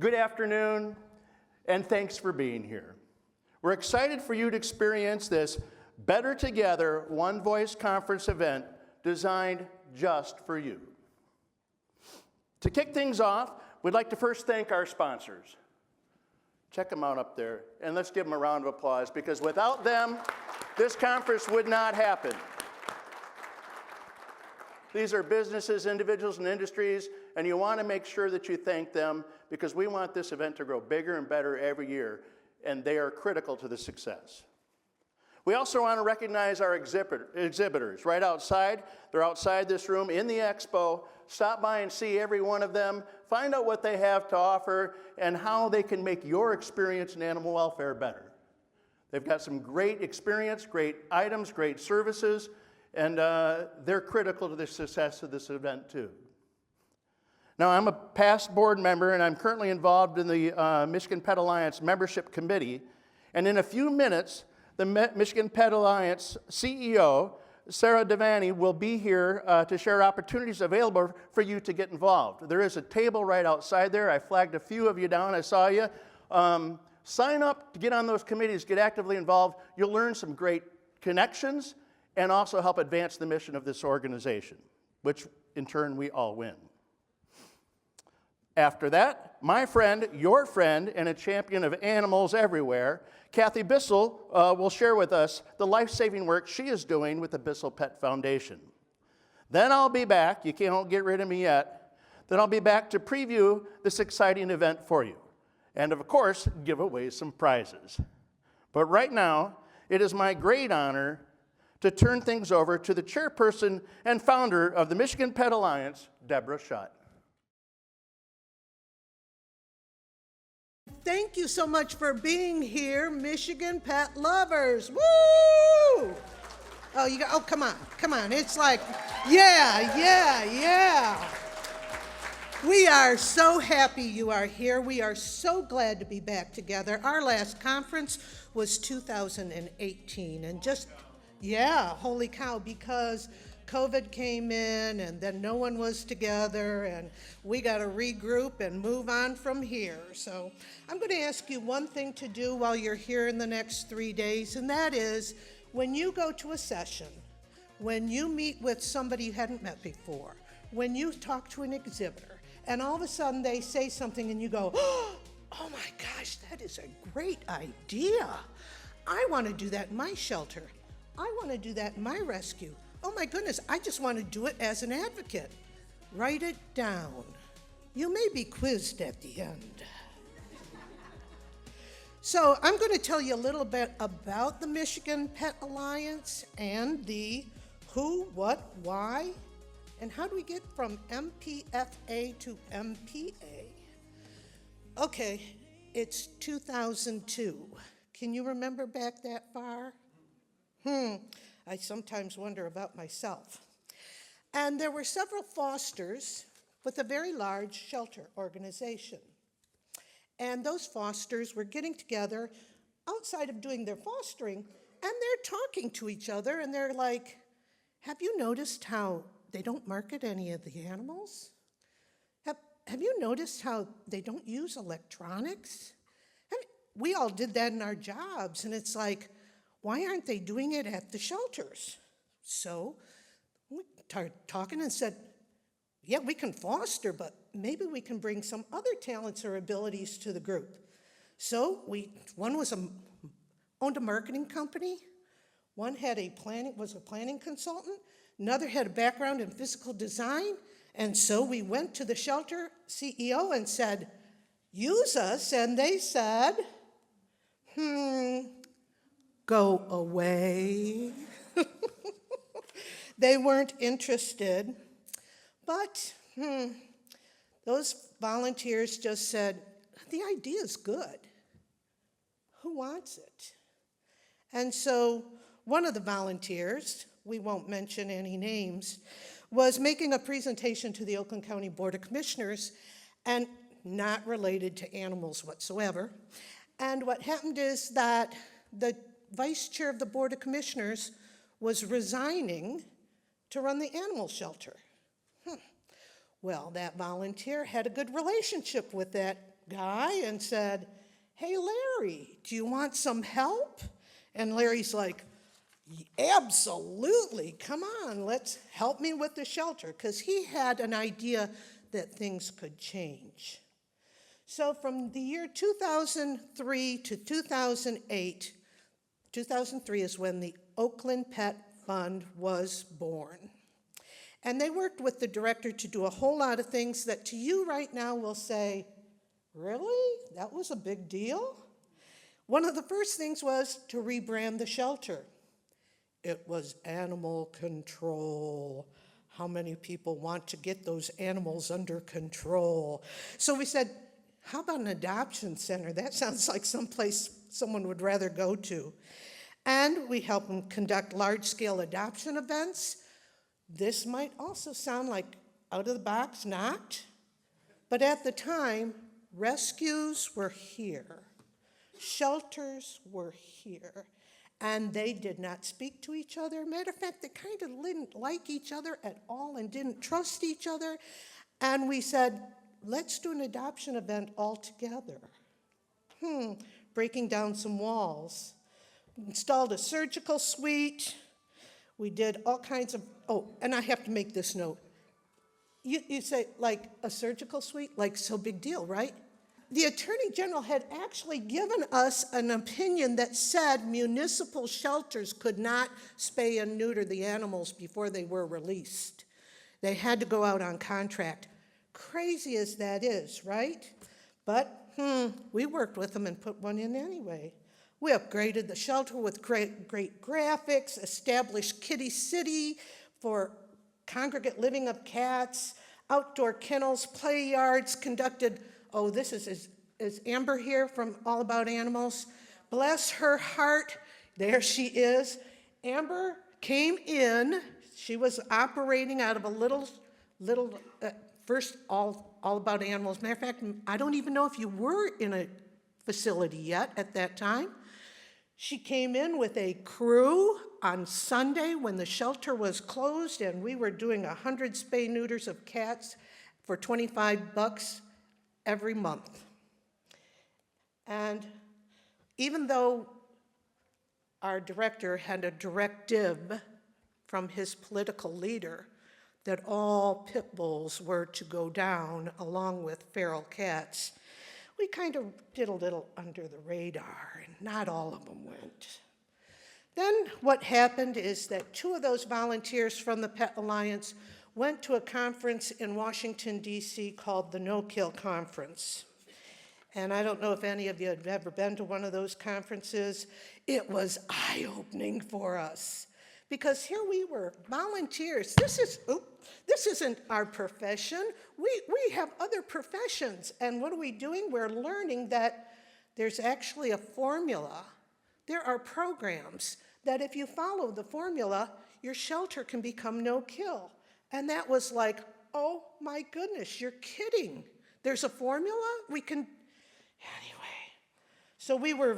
Good afternoon, and thanks for being here. We're excited for you to experience this Better Together One Voice Conference event designed just for you. To kick things off, we'd like to first thank our sponsors. Check them out up there, and let's give them a round of applause, because without them, this conference would not happen. These are businesses, individuals, and industries, and you want to make sure that you thank them, because we want this event to grow bigger and better every year, and they are critical to the success. We also want to recognize our exhibitors right outside. They're outside this room in the Expo. Stop by and see every one of them. Find out what they have to offer and how they can make your experience in animal welfare better. They've got some great experience, great items, great services, and they're critical to the success of this event too. Now, I'm a past board member, and I'm currently involved in the Michigan Pet Alliance membership committee. And in a few minutes, the Michigan Pet Alliance CEO, Sarah Devaney, will be here to share opportunities available for you to get involved. There is a table right outside there. I flagged a few of you down. I saw you. Sign up to get on those committees, get actively involved. You'll learn some great connections and also help advance the mission of this organization, which in turn we all win. After that, my friend, your friend, and a champion of animals everywhere, Kathy Bissell, will share with us the life-saving work she is doing with the Bissell Pet Foundation. Then I'll be back. You can't get rid of me yet. Then I'll be back to preview this exciting event for you. And of course, give away some prizes. But right now, it is my great honor to turn things over to the chairperson and founder of the Michigan Pet Alliance, Deborah Schutt. Thank you so much for being here, Michigan pet lovers. Woo! Oh, come on. It's like, yeah. We are so happy you are here. We are so glad to be back together. Our last conference was 2018, and holy cow, because COVID came in and then no one was together, and we got to regroup and move on from here. So I'm going to ask you one thing to do while you're here in the next 3 days, and that is when you go to a session, when you meet with somebody you hadn't met before, when you talk to an exhibitor, and all of a sudden they say something and you go, oh my gosh, that is a great idea. I want to do that in my shelter. I want to do that in my rescue. Oh my goodness, I just want to do it as an advocate. Write it down. You may be quizzed at the end. So I'm going to tell you a little bit about the Michigan Pet Alliance and the who, what, why, and how do we get from MPFA to MPA. Okay, it's 2002. Can you remember back that far? I sometimes wonder about myself. And there were several fosters with a very large shelter organization. And those fosters were getting together outside of doing their fostering, and they're talking to each other, and they're like, have you noticed how they don't market any of the animals? Have you noticed how they don't use electronics? And we all did that in our jobs, and it's like, why aren't they doing it at the shelters? So we started talking and said, yeah, we can foster, but maybe we can bring some other talents or abilities to the group. So one owned a marketing company, one was a planning consultant, another had a background in physical design, and so we went to the shelter CEO and said, use us, and they said, go away. They weren't interested, but those volunteers just said, the idea is good. Who wants it? And so one of the volunteers, we won't mention any names, was making a presentation to the Oakland County Board of Commissioners, and not related to animals whatsoever. And what happened is that the vice chair of the Board of Commissioners was resigning to run the animal shelter. Well, that volunteer had a good relationship with that guy and said, "Hey, Larry, do you want some help?" And Larry's like, "Absolutely, come on, let's help me with the shelter," because he had an idea that things could change. So from the year 2003 to 2008, 2003 is when the Oakland Pet Fund was born. And they worked with the director to do a whole lot of things that to you right now will say, "Really? That was a big deal?" One of the first things was to rebrand the shelter. It was animal control. How many people want to get those animals under control? So we said, how about an adoption center? That sounds like someplace someone would rather go to. And we help them conduct large-scale adoption events. This might also sound like out of the box, not. But at the time, rescues were here. Shelters were here. And they did not speak to each other. Matter of fact, they kind of didn't like each other at all and didn't trust each other. And we said, let's do an adoption event all together. Breaking down some walls. Installed a surgical suite. We did all kinds of, and I have to make this note. You say, like a surgical suite? Like, so big deal, right? The Attorney General had actually given us an opinion that said municipal shelters could not spay and neuter the animals before they were released. They had to go out on contract. Crazy as that is, right? But we worked with them and put one in anyway. We upgraded the shelter with great graphics, established Kitty City for congregate living of cats, outdoor kennels, play yards, conducted. This is Amber here from All About Animals. Bless her heart. There she is. Amber came in. She was operating out of a little first All About Animals. Matter of fact, I don't even know if you were in a facility yet at that time. She came in with a crew on Sunday when the shelter was closed, and we were doing 100 spay neuters of cats for $25 every month. And even though our director had a directive from his political leader that all pit bulls were to go down along with feral cats, we kind of did a little under the radar, and not all of them went. Then what happened is that 2 of those volunteers from the Pet Alliance went to a conference in Washington, D.C. called the No Kill Conference. And I don't know if any of you have ever been to one of those conferences. It was eye-opening for us. Because here we were, volunteers. This isn't our profession. We have other professions. And what are we doing? We're learning that there's actually a formula. There are programs that if you follow the formula, your shelter can become no-kill. And that was like, oh my goodness, you're kidding. There's a formula? We can, anyway. So we were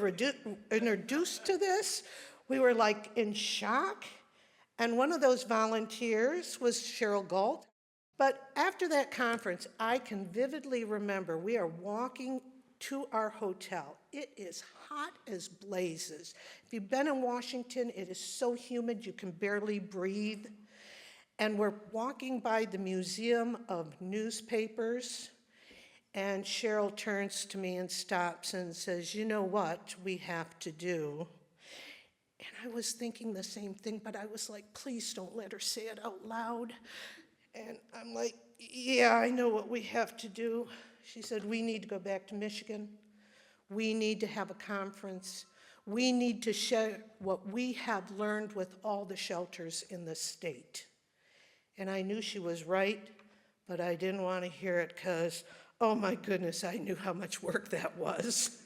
introduced to this. We were like in shock. And one of those volunteers was Cheryl Galt. But after that conference, I can vividly remember we are walking to our hotel. It is hot as blazes. If you've been in Washington, it is so humid you can barely breathe. And we're walking by the Museum of Newspapers, and Cheryl turns to me and stops and says, "You know what we have to do?" And I was thinking the same thing, but I was like, please don't let her say it out loud. And I'm like, yeah, I know what we have to do. She said, we need to go back to Michigan. We need to have a conference. We need to share what we have learned with all the shelters in the state. And I knew she was right, but I didn't want to hear it because, oh my goodness, I knew how much work that was.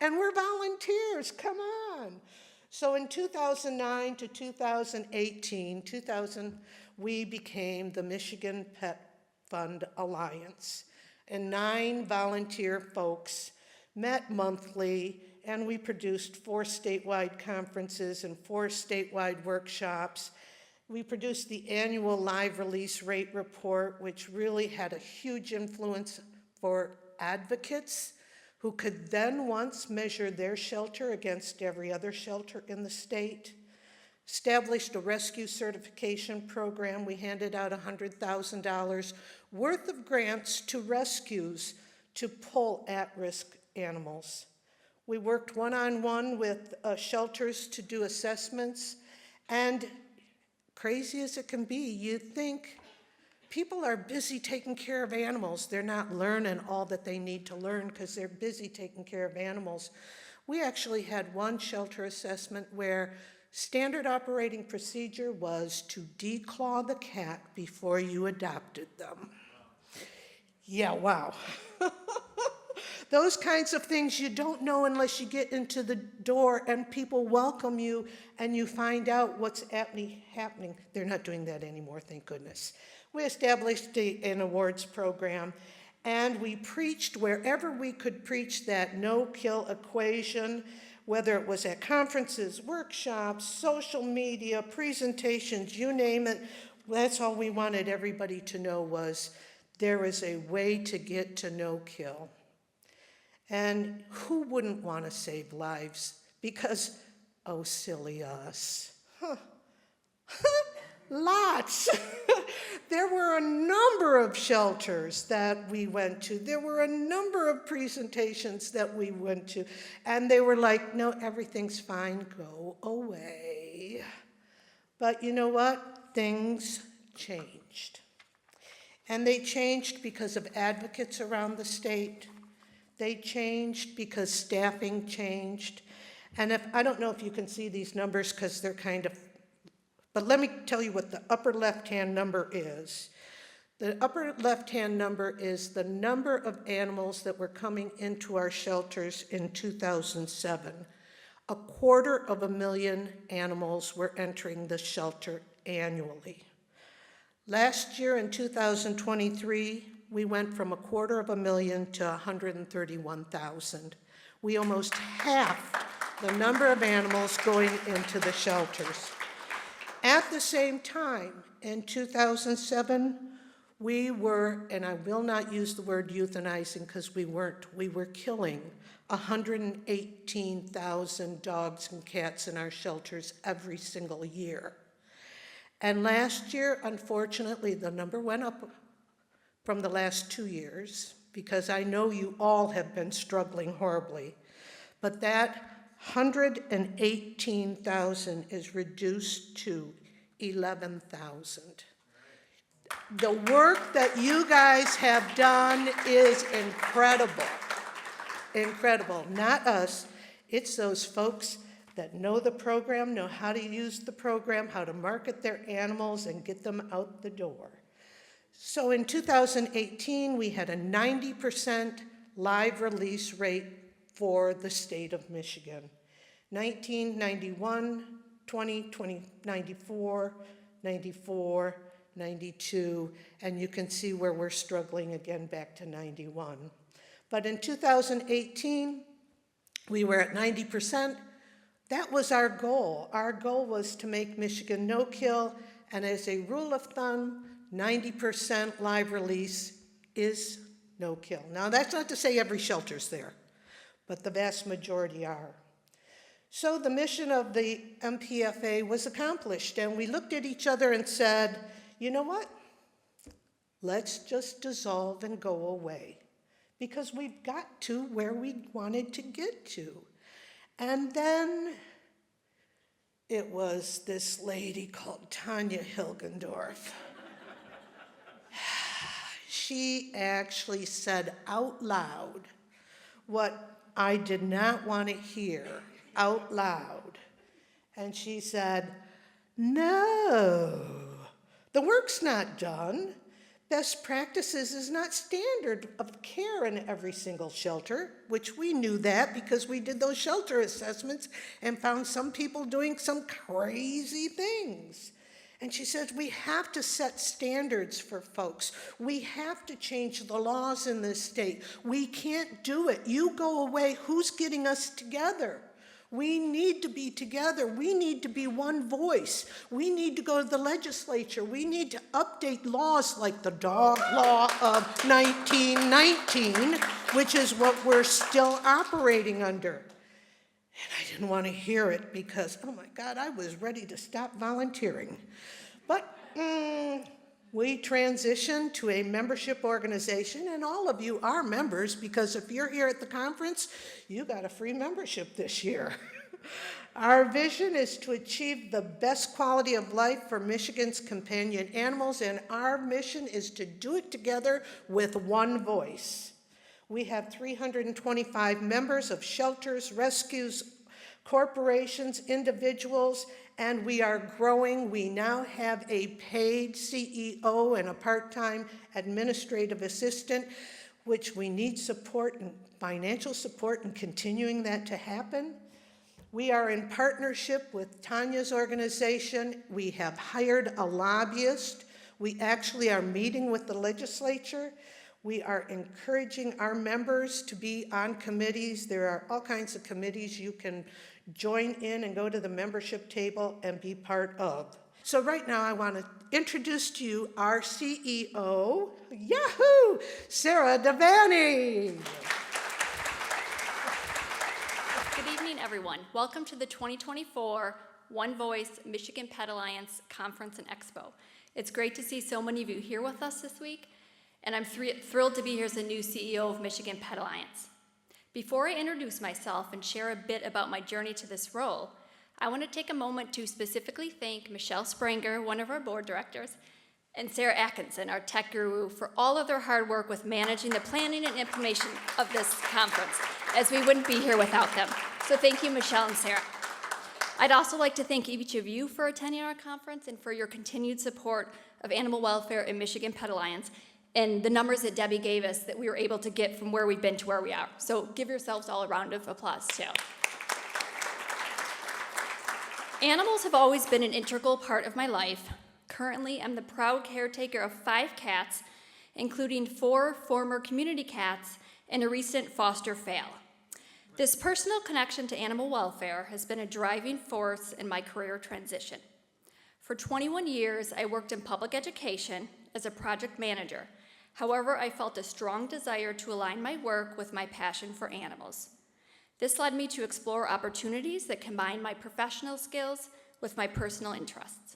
And we're volunteers, come on. So in 2009 to 2018, we became the Michigan Pet Fund Alliance. And 9 volunteer folks met monthly, and we produced 4 statewide conferences and 4 statewide workshops. We produced the annual live release rate report, which really had a huge influence for advocates who could then once measure their shelter against every other shelter in the state. Established a rescue certification program. We handed out $100,000 worth of grants to rescues to pull at-risk animals. We worked one-on-one with shelters to do assessments, and crazy as it can be, you think people are busy taking care of animals. They're not learning all that they need to learn because they're busy taking care of animals. We actually had one shelter assessment where standard operating procedure was to declaw the cat before you adopted them. Yeah, wow. Those kinds of things you don't know unless you get into the door and people welcome you and you find out what's happening. They're not doing that anymore, thank goodness. We established an awards program, and we preached wherever we could preach that no-kill equation, whether it was at conferences, workshops, social media, presentations, you name it. That's all we wanted everybody to know was there is a way to get to no-kill. And who wouldn't want to save lives? Because, oh, silly us. Huh. Lots. There were a number of shelters that we went to. There were a number of presentations that we went to. And they were like, no, everything's fine, go away. But you know what? Things changed. And they changed because of advocates around the state. They changed because staffing changed. And I don't know if you can see these numbers because they're kind of, but let me tell you what the upper left-hand number is. The upper left-hand number is the number of animals that were coming into our shelters in 2007. 250,000 animals were entering the shelter annually. Last year in 2023, we went from 250,000 to 131,000. We almost half the number of animals going into the shelters. At the same time, in 2007, we were, and I will not use the word euthanizing because we weren't, we were killing 118,000 dogs and cats in our shelters every single year. And last year, unfortunately, the number went up from the last 2 years, because I know you all have been struggling horribly, but that 118,000 is reduced to 11,000. The work that you guys have done is incredible. Incredible. Not us, it's those folks that know the program, know how to use the program, how to market their animals and get them out the door. So in 2018, we had a 90% live release rate for the state of Michigan. 1991, 20, 94, 94, 92, and you can see where we're struggling again back to 91. But in 2018, we were at 90%. That was our goal. Our goal was to make Michigan no-kill, and as a rule of thumb, 90% live release is no-kill. Now, that's not to say every shelter's there, but the vast majority are. So the mission of the MPFA was accomplished, and we looked at each other and said, you know what? Let's just dissolve and go away, because we've got to where we wanted to get to. And then it was this lady called Tanya Hilgendorf. She actually said out loud what I did not want to hear out loud. And she said, no, the work's not done. Best practices is not standard of care in every single shelter, which we knew that because we did those shelter assessments and found some people doing some crazy things. And she says, we have to set standards for folks. We have to change the laws in this state. We can't do it. You go away, who's getting us together? We need to be together. We need to be one voice. We need to go to the legislature. We need to update laws like the dog law of 1919, which is what we're still operating under. And I didn't want to hear it because, oh my God, I was ready to stop volunteering. But we transitioned to a membership organization, and all of you are members because if you're here at the conference, you got a free membership this year. Our vision is to achieve the best quality of life for Michigan's companion animals, and our mission is to do it together with one voice. We have 325 members of shelters, rescues, corporations, individuals, and we are growing. We now have a paid CEO and a part-time administrative assistant, which we need support and financial support in continuing that to happen. We are in partnership with Tanya's organization. We have hired a lobbyist. We actually are meeting with the legislature. We are encouraging our members to be on committees. There are all kinds of committees you can join in and go to the membership table and be part of. So right now I want to introduce to you our CEO, Yahoo, Sarah Devaney. Good evening, everyone. Welcome to the 2024 One Voice Michigan Pet Alliance Conference and Expo. It's great to see so many of you here with us this week, and I'm thrilled to be here as the new CEO of Michigan Pet Alliance. Before I introduce myself and share a bit about my journey to this role, I want to take a moment to specifically thank Michelle Spranger, one of our board directors, and Sarah Atkinson, our tech guru, for all of their hard work with managing the planning and implementation of this conference, as we wouldn't be here without them. So thank you, Michelle and Sarah. I'd also like to thank each of you for attending our conference and for your continued support of animal welfare in Michigan Pet Alliance, and the numbers that Debbie gave us that we were able to get from where we've been to where we are. So give yourselves all a round of applause, too. Animals have always been an integral part of my life. Currently, I'm the proud caretaker of 5 cats, including 4 former community cats and a recent foster fail. This personal connection to animal welfare has been a driving force in my career transition. For 21 years, I worked in public education as a project manager. However, I felt a strong desire to align my work with my passion for animals. This led me to explore opportunities that combine my professional skills with my personal interests.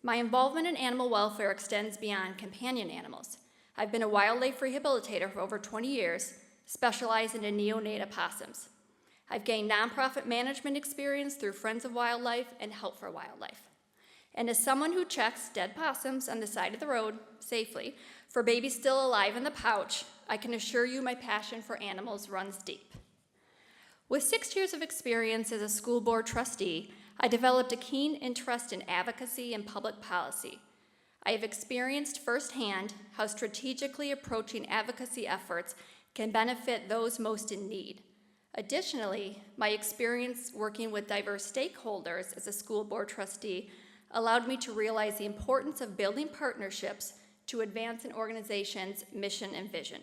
My involvement in animal welfare extends beyond companion animals. I've been a wildlife rehabilitator for over 20 years, specializing in neonate opossums. I've gained nonprofit management experience through Friends of Wildlife and Help for Wildlife. And as someone who checks dead possums on the side of the road safely for babies still alive in the pouch, I can assure you my passion for animals runs deep. With 6 years of experience as a school board trustee, I developed a keen interest in advocacy and public policy. I have experienced firsthand how strategically approaching advocacy efforts can benefit those most in need. Additionally, my experience working with diverse stakeholders as a school board trustee allowed me to realize the importance of building partnerships to advance an organization's mission and vision.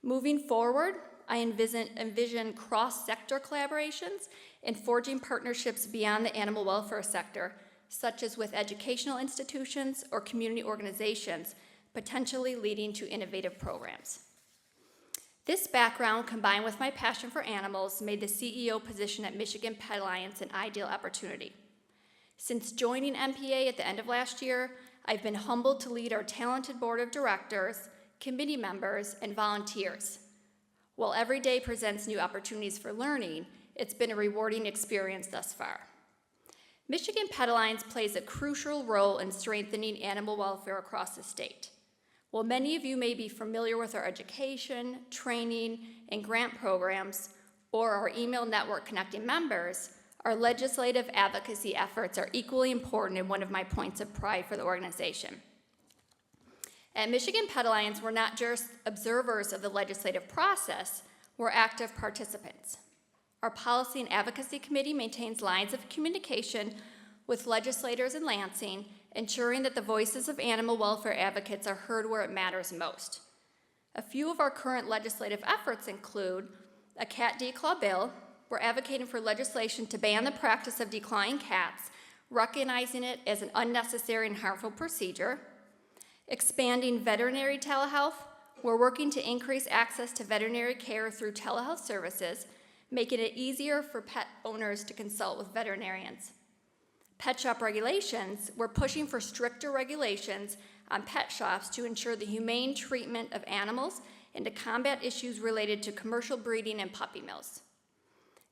Moving forward, I envision cross-sector collaborations and forging partnerships beyond the animal welfare sector, such as with educational institutions or community organizations, potentially leading to innovative programs. This background, combined with my passion for animals, made the CEO position at Michigan Pet Alliance an ideal opportunity. Since joining MPA at the end of last year, I've been humbled to lead our talented board of directors, committee members, and volunteers. While every day presents new opportunities for learning, it's been a rewarding experience thus far. Michigan Pet Alliance plays a crucial role in strengthening animal welfare across the state. While many of you may be familiar with our education, training, and grant programs, or our email network connecting members, our legislative advocacy efforts are equally important and one of my points of pride for the organization. At Michigan Pet Alliance, we're not just observers of the legislative process, we're active participants. Our Policy and Advocacy Committee maintains lines of communication with legislators in Lansing, ensuring that the voices of animal welfare advocates are heard where it matters most. A few of our current legislative efforts include a cat declaw bill, we're advocating for legislation to ban the practice of declawing cats, recognizing it as an unnecessary and harmful procedure. Expanding veterinary telehealth, we're working to increase access to veterinary care through telehealth services, making it easier for pet owners to consult with veterinarians. Pet shop regulations, we're pushing for stricter regulations on pet shops to ensure the humane treatment of animals and to combat issues related to commercial breeding and puppy mills.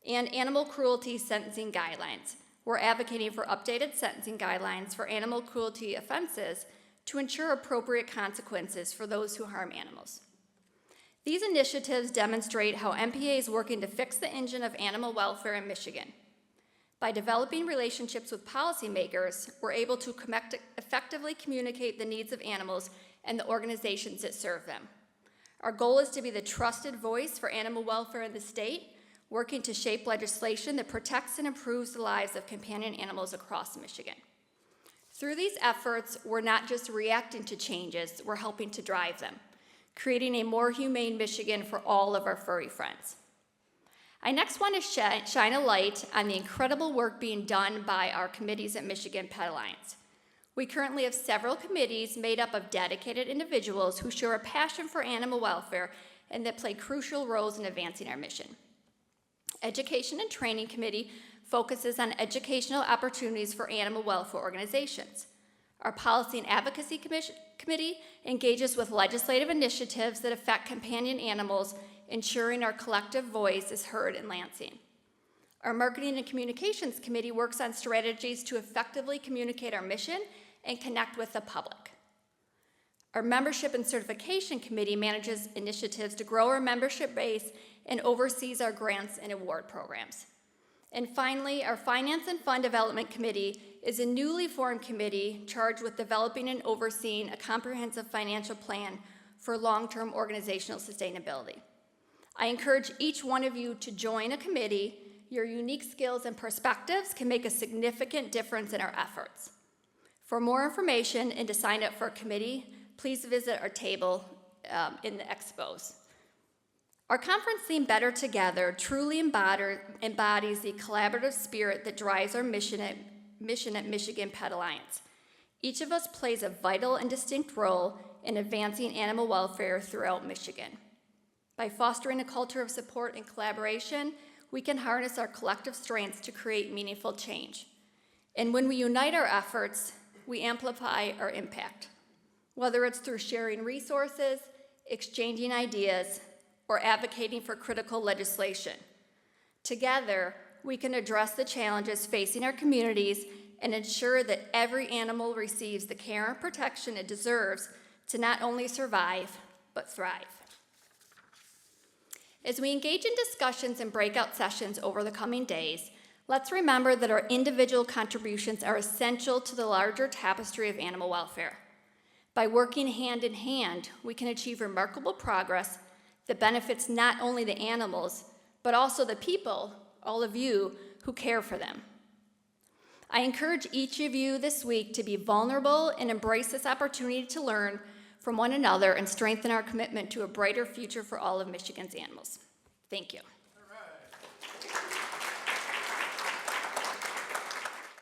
And animal cruelty sentencing guidelines. We're advocating for updated sentencing guidelines for animal cruelty offenses to ensure appropriate consequences for those who harm animals. These initiatives demonstrate how MPA is working to fix the engine of animal welfare in Michigan. By developing relationships with policymakers, we're able to effectively communicate the needs of animals and the organizations that serve them. Our goal is to be the trusted voice for animal welfare in the state, working to shape legislation that protects and improves the lives of companion animals across Michigan. Through these efforts, we're not just reacting to changes, we're helping to drive them, creating a more humane Michigan for all of our furry friends. I next want to shine a light on the incredible work being done by our committees at Michigan Pet Alliance. We currently have several committees made up of dedicated individuals who share a passion for animal welfare and that play crucial roles in advancing our mission. Education and Training Committee focuses on educational opportunities for animal welfare organizations. Our Policy and Advocacy Committee engages with legislative initiatives that affect companion animals, ensuring our collective voice is heard in Lansing. Our Marketing and Communications Committee works on strategies to effectively communicate our mission and connect with the public. Our Membership and Certification Committee manages initiatives to grow our membership base and oversees our grants and award programs. And finally, our Finance and Fund Development Committee is a newly formed committee charged with developing and overseeing a comprehensive financial plan for long-term organizational sustainability. I encourage each one of you to join a committee. Your unique skills and perspectives can make a significant difference in our efforts. For more information and to sign up for a committee, please visit our table in the expos. Our conference theme, Better Together, truly embodies the collaborative spirit that drives our mission at Michigan Pet Alliance. Each of us plays a vital and distinct role in advancing animal welfare throughout Michigan. By fostering a culture of support and collaboration, we can harness our collective strengths to create meaningful change. And when we unite our efforts, we amplify our impact, whether it's through sharing resources, exchanging ideas, or advocating for critical legislation. Together, we can address the challenges facing our communities and ensure that every animal receives the care and protection it deserves to not only survive, but thrive. As we engage in discussions and breakout sessions over the coming days, let's remember that our individual contributions are essential to the larger tapestry of animal welfare. By working hand in hand, we can achieve remarkable progress that benefits not only the animals, but also the people, all of you, who care for them. I encourage each of you this week to be vulnerable and embrace this opportunity to learn from one another and strengthen our commitment to a brighter future for all of Michigan's animals. Thank you.